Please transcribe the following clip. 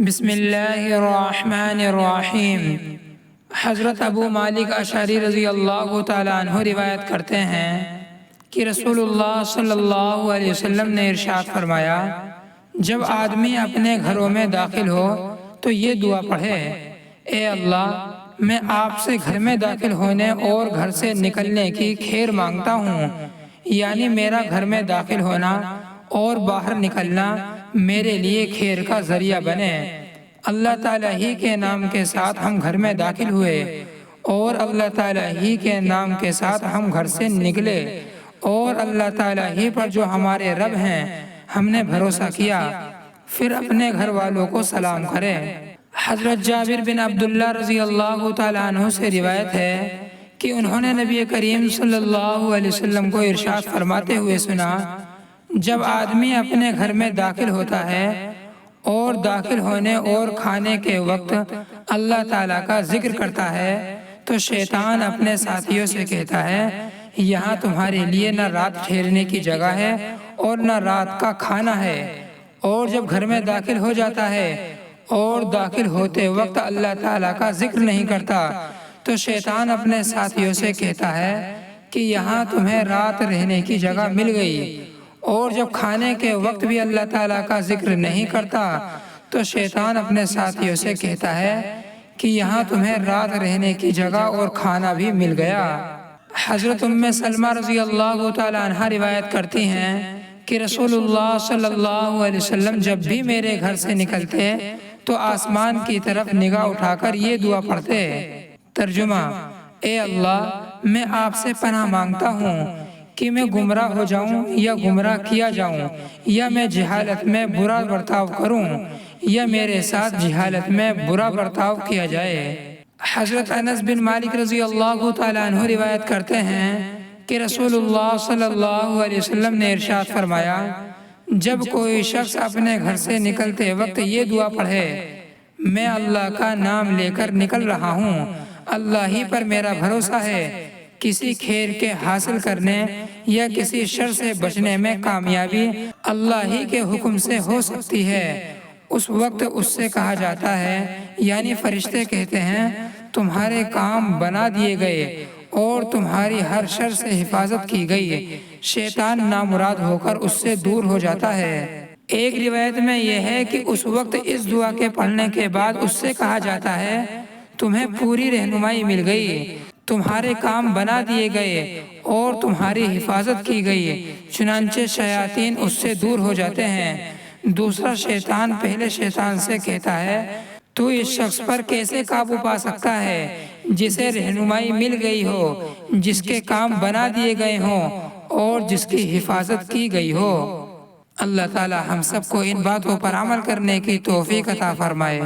بسم اللہ الرحمن الرحیم۔ حضرت ابو مالک اشعری رضی اللہ تعالیٰ عنہ روایت کرتے ہیں کہ رسول اللہ صلی اللہ علیہ وسلم نے ارشاد فرمایا، جب آدمی اپنے گھروں میں داخل ہو تو یہ دعا پڑھے، اے اللہ، میں آپ سے گھر میں داخل ہونے اور گھر سے نکلنے کی خیر مانگتا ہوں، یعنی میرا گھر میں داخل ہونا اور باہر نکلنا میرے لیے خیر کا ذریعہ بنے۔ اللہ تعالیٰ ہی کے نام کے ساتھ ہم گھر میں داخل ہوئے اور اللہ تعالیٰ ہی کے نام کے ساتھ ہم گھر سے نکلے، اور اللہ تعالیٰ ہی پر جو ہمارے رب ہیں ہم نے بھروسہ کیا، پھر اپنے گھر والوں کو سلام کریں۔ حضرت جابر بن عبداللہ رضی اللہ تعالیٰ عنہ سے روایت ہے کہ انہوں نے نبی کریم صلی اللہ علیہ وسلم کو ارشاد فرماتے ہوئے سنا، جب آدمی اپنے گھر میں داخل ہوتا ہے اور داخل ہونے اور کھانے کے وقت اللہ تعالیٰ کا ذکر کرتا ہے تو شیطان اپنے ساتھیوں سے کہتا ہے، یہاں تمہارے لیے نہ رات ٹھہرنے کی جگہ ہے اور نہ رات کا کھانا ہے۔ اور جب گھر میں داخل ہو جاتا ہے اور داخل ہوتے وقت اللہ تعالیٰ کا ذکر نہیں کرتا تو شیطان اپنے ساتھیوں سے کہتا ہے کہ یہاں تمہیں رات رہنے کی جگہ مل گئی۔ اور جب کھانے کے وقت بھی اللہ تعالیٰ کا ذکر نہیں کرتا تو شیطان اپنے ساتھیوں سے کہتا ہے کہ یہاں تمہیں رات رہنے کی جگہ اور کھانا بھی مل گیا۔ حضرت ام سلمہ رضی اللہ تعالیٰ عنہ روایت کرتی ہیں کہ رسول اللہ صلی اللہ علیہ وسلم جب بھی میرے گھر سے نکلتے تو آسمان کی طرف نگاہ اٹھا کر یہ دعا پڑھتے۔ ترجمہ: اے اللہ، میں آپ سے پناہ مانگتا ہوں کہ میں گمراہ ہو جاؤں یا گمراہ کیا جاؤں، یا میں جہالت میں برا برتاؤ کروں، یا میرے ساتھ جہالت میں برا برتاؤ کیا جائے۔ حضرت انس بن مالک رضی اللہ تعالیٰ عنہ روایت کرتے ہیں کہ رسول اللہ صلی اللہ علیہ وسلم نے ارشاد فرمایا، جب کوئی شخص اپنے گھر سے نکلتے وقت یہ دعا پڑھے، میں اللہ کا نام لے کر نکل رہا ہوں، اللہ ہی پر میرا بھروسہ ہے، کسی خیر کے حاصل کرنے یا کسی شر سے بچنے میں کامیابی اللہ ہی کے حکم سے ہو سکتی ہے، اس وقت اس سے کہا جاتا ہے، یعنی فرشتے کہتے ہیں، تمہارے کام بنا دیے گئے اور تمہاری ہر شر سے حفاظت کی گئی، شیطان نامراد ہو کر اس سے دور ہو جاتا ہے۔ ایک روایت میں یہ ہے کہ اس وقت اس دعا کے پڑھنے کے بعد اس سے کہا جاتا ہے، تمہیں پوری رہنمائی مل گئی، تمہارے کام بنا دیے گئے اور تمہاری حفاظت کی گئی، چنانچہ شیاطین اس سے دور ہو جاتے ہیں۔ دوسرا شیطان پہلے شیطان سے کہتا ہے، تو اس شخص پر کیسے قابو پا سکتا ہے جسے رہنمائی مل گئی ہو، جس کے کام بنا دیے گئے ہوں اور جس کی حفاظت کی گئی ہو۔ اللہ تعالی ہم سب کو ان باتوں پر عمل کرنے کی توفیق عطا فرمائے۔